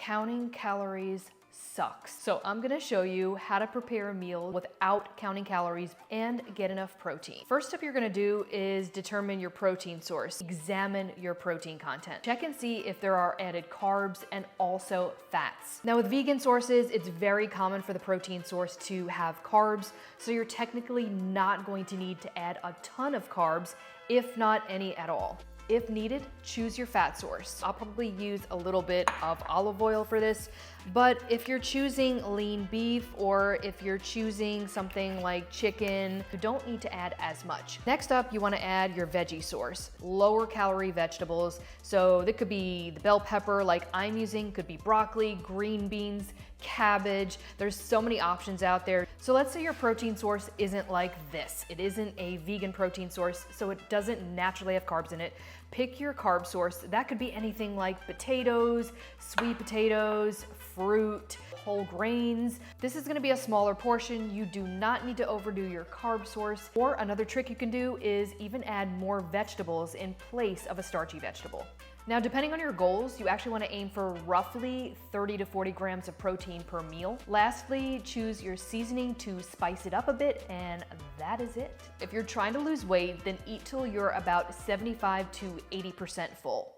counting calories sucks. So I'm gonna show you how to prepare a meal without counting calories and get enough protein. First step you're gonna do is determine your protein source. Examine your protein content. Check and see if there are added carbs and also fats. Now with vegan sources, it's very common for the protein source to have carbs, so you're technically not going to need to add a ton of carbs, if not any at all. If needed, choose your fat source. I'll probably use a little bit of olive oil for this, but if you're choosing lean beef or if you're choosing something like chicken, you don't need to add as much. Next up, you wanna add your veggie source, lower calorie vegetables. So that could be the bell pepper like I'm using, could be broccoli, green beans, cabbage. There's so many options out there. So let's say your protein source isn't like this. It isn't a vegan protein source, so it doesn't naturally have carbs in it. Pick your carb source. That could be anything like potatoes, sweet potatoes, fruit, whole grains. This is gonna be a smaller portion. You do not need to overdo your carb source. Or another trick you can do is even add more vegetables in place of a starchy vegetable. Now, depending on your goals, you actually want to aim for roughly 30 to 40 grams of protein per meal. Lastly, choose your seasoning to spice it up a bit, and that is it. If you're trying to lose weight, then eat till you're about 75 to 80% full.